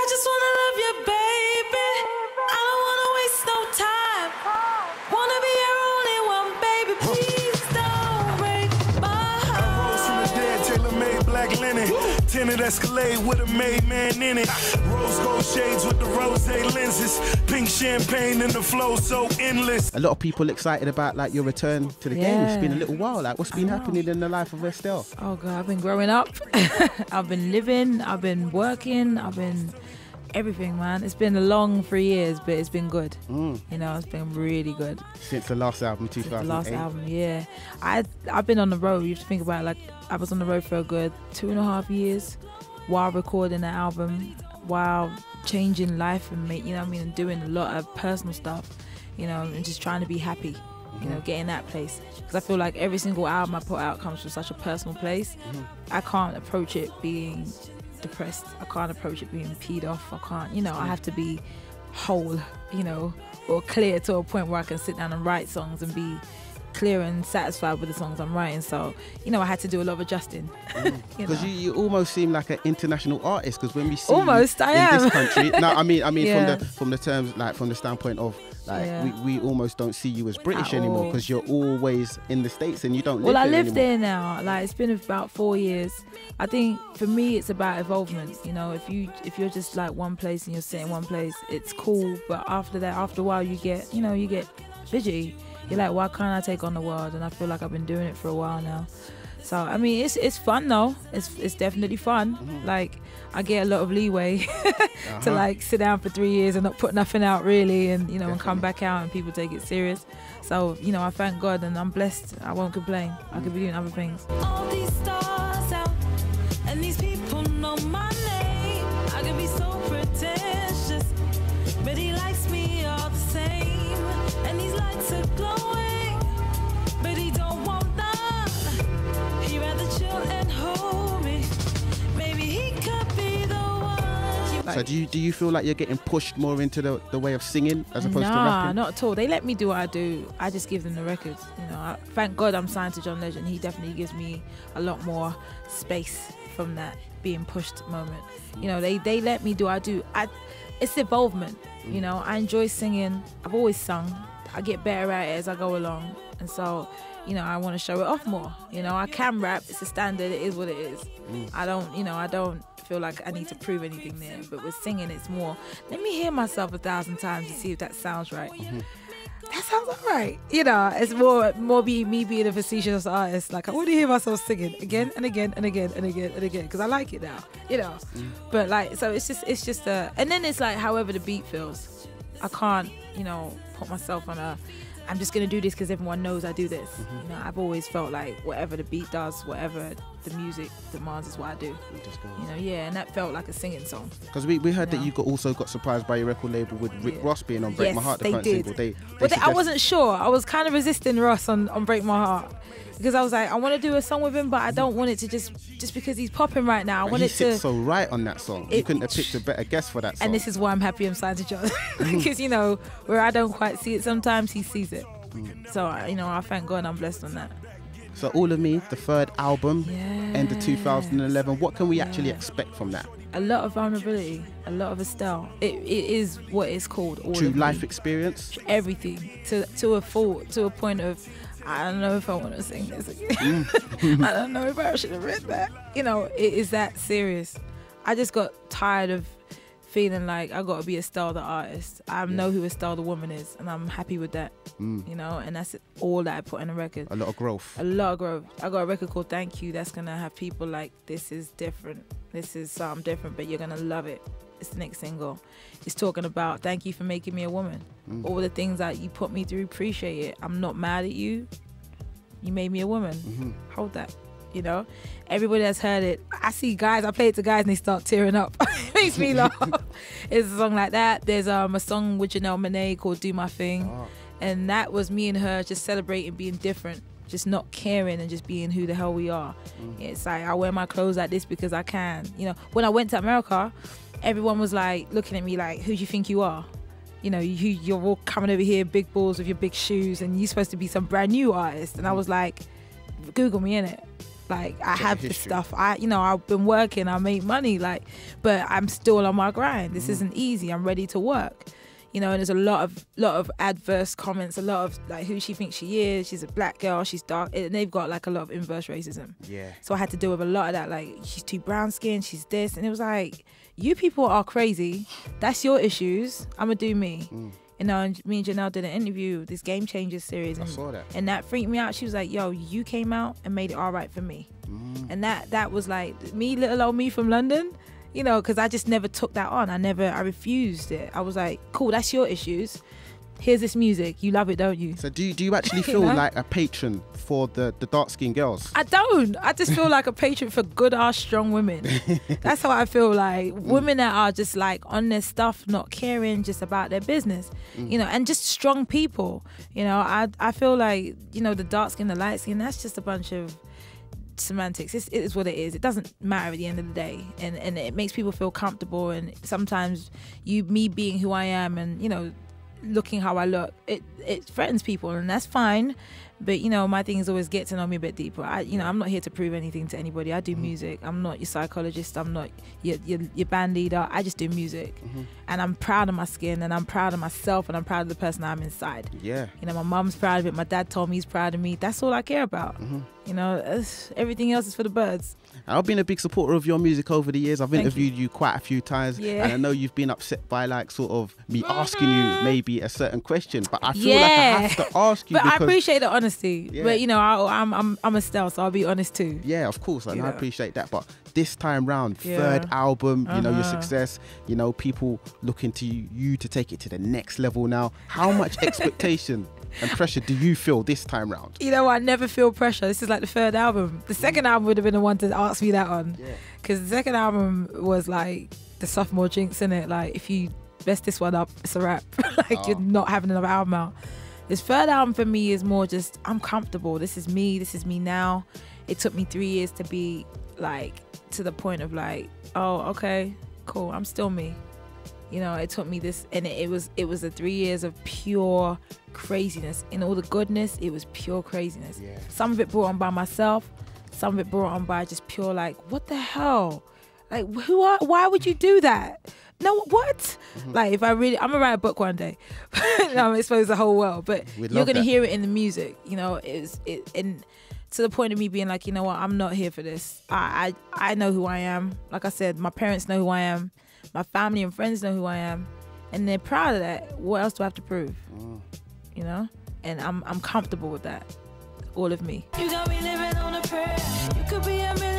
just wanna love you, baby. I don't wanna waste no time. Wanna be your only one, baby. Please don't break my heart. I rose from the dead, tailor-made black linen. Tinted Escalade with a made man in it. Rose gold shades with the rose lenses. Pink champagne and the flow so endless. A lot of people excited about like your return to the game. It's been a little while. Like, what's been happening in the life of Estelle? Oh God, I've been growing up. I've been living. I've been working. I've been everything, man. It's been a long 3 years, but it's been good. You know, it's been really good. Since the last album, 2008. The last album, yeah. I've been on the road. You have to think about it, like I was on the road for a good 2.5 years while recording the album, while changing life and you know what I mean, and doing a lot of personal stuff, you know, and just trying to be happy, you know, getting that place. Because I feel like every single album I put out comes from such a personal place. I can't approach it being depressed. I can't approach it being peed off. I can't, you know, I have to be whole, you know, or clear to a point where I can sit down and write songs and be clear and satisfied with the songs I'm writing. So, you know, I had to do a lot of adjusting. Because you almost seem like an international artist. Because when we see almost, you I in am. this country, no, I mean Yeah. from the terms, like from the standpoint of like we almost don't see you as British At anymore, all. because you're always in the States and you don't live Well, I there live anymore. there now. Like, it's been about 4 years. I think for me, it's about involvement. You know, if you're just like one place and you're sitting one place, it's cool. But after that, after a while, you get fidgety. You're like, why can't I take on the world? And I feel like I've been doing it for a while now. So I mean, it's fun though. It's definitely fun. Like, I get a lot of leeway to like sit down for 3 years and not put nothing out really, and you know, and come back out and people take it serious. So you know, I thank God and I'm blessed. I won't complain. I could be doing other things. All these stars out, and these people know my name. I can be so pretentious, but he likes me all the same. And these lights are glowing, but he don't want none. He rather chill and hold me. Maybe he could be the one. So do you feel like you're getting pushed more into the way of singing as opposed to Nah, rapping? not at all. They let me do what I do. I just give them the records. You know, thank God I'm signed to John Legend. He definitely gives me a lot more space from that being pushed moment. You know, they let me do what I do. It's involvement. You know, I enjoy singing. I've always sung. I get better at it as I go along, and so, you know, I want to show it off more. You know, I can rap. It's a standard. It is what it is. I don't feel like I need to prove anything there. But with singing, it's more, let me hear myself 1,000 times to see if that sounds right. That sounds all right. You know, it's more me being a facetious artist. Like, I want to hear myself singing again and again and again and again and again, because I like it now. You know, but like, so it's just and then it's like however the beat feels. I can't, you know, put myself on I'm just gonna do this because everyone knows I do this. You know, I've always felt like whatever the beat does, whatever the music demands is what I do. You know, yeah, and that felt like a singing song. Because we heard that you also got surprised by your record label with Rick Ross being on Break My Heart, the they front did. single. I wasn't sure. I was kind of resisting Ross on Break My Heart, because I was like, I want to do a song with him, but I don't want it to just because he's popping right now. I want it to. He sits so right on that song. You couldn't have picked a better guest for that song. And this is why I'm happy I'm signed to John, because you know, where I don't quite see it, sometimes he sees it. So you know, I thank God I'm blessed on that. So All of Me, the third album, end of 2011. What can we actually expect from that? A lot of vulnerability, a lot of Estelle. It is what it's called. All True of life me. experience. Everything to a point of, I don't know if I want to sing this again. I don't know if I should have read that. You know, it is that serious. I just got tired of feeling like I got to be Estelle the artist. I know who Estelle the woman is, and I'm happy with that. You know, and that's all that I put in a record. A lot of growth. A lot of growth. I got a record called Thank You that's gonna have people like, this is different. This is something different, but you're gonna love it. It's the next single. It's talking about thank you for making me a woman. All the things that you put me through, appreciate it. I'm not mad at you. You made me a woman. Hold that. You know, everybody that's heard it, I see guys, I play it to guys and they start tearing up. It makes me laugh. It's a song like that. There's a song with Janelle Monae called Do My Thing. And that was me and her just celebrating being different, just not caring and just being who the hell we are. It's like, I wear my clothes like this because I can. You know, when I went to America, everyone was like looking at me like, who do you think you are? You know, you're all coming over here, big balls with your big shoes, and you're supposed to be some brand new artist. And I was like, Google me, innit? Like I have this stuff. I've been working. I make money. Like, but I'm still on my grind. This isn't easy. I'm ready to work. And there's a lot of adverse comments. A lot of like who she thinks she is. She's a black girl. She's dark. And they've got like a lot of inverse racism. Yeah. So I had to deal with a lot of that. Like she's too brown skinned. She's this, and it was like, you people are crazy. That's your issues. I'ma do me. And me and Janelle did an interview, this Game Changers series. I saw that. And that freaked me out. She was like, yo, you came out and made it all right for me. And that was like, me, little old me from London, because I just never took that on. I refused it. I was like, cool, that's your issues. Here's this music. You love it, don't you? So do you actually feel like a patron for the dark-skinned girls? I don't. I just feel like a patron for good-ass strong women. That's how I feel, like women that are just like on their stuff, not caring, just about their business, and just strong people. I feel like, the dark skin, the light skin, that's just a bunch of semantics. It is what it is. It doesn't matter at the end of the day, and it makes people feel comfortable. And sometimes me being who I am, and looking how I look, it threatens people, and that's fine. But my thing is always get to know me a bit deeper. I'm not here to prove anything to anybody. I do music. I'm not your psychologist. I'm not your band leader. I just do music, and I'm proud of my skin, and I'm proud of myself, and I'm proud of the person I'm inside. Yeah. My mom's proud of it. My dad told me he's proud of me. That's all I care about. Everything else is for the birds. I've been a big supporter of your music over the years. I've interviewed you quite a few times, and I know you've been upset by like sort of me asking you maybe a certain question, but I feel like I have to ask you. But I appreciate the honesty. Yeah. But I'm Estelle, so I'll be honest too. Yeah, of course, and I appreciate that. But this time round, third album, your success, people looking to you to take it to the next level now. How much expectation and pressure do you feel this time round? I never feel pressure. This is like the third album. The second album would have been the one to ask me that on, because the second album was like the sophomore jinx, in it. Like, if you mess this one up, it's a wrap. You're not having another album out. This third album for me is more just, I'm comfortable. This is me now. It took me 3 years to be like to the point of like, oh, okay, cool, I'm still me. It took me this, and it was the 3 years of pure craziness. In all the goodness, it was pure craziness. Yeah. Some of it brought on by myself, some of it brought on by just pure like, what the hell? Like, why would you do that? No, what? Like, if I'm gonna write a book one day. I'm gonna expose the whole world, but you're gonna hear it in the music. And to the point of me being like, you know what, I'm not here for this. I know who I am. Like I said, my parents know who I am. My family and friends know who I am, and they're proud of that. What else do I have to prove? And I'm comfortable with that. All of me. You got me living on a prayer. You could be a million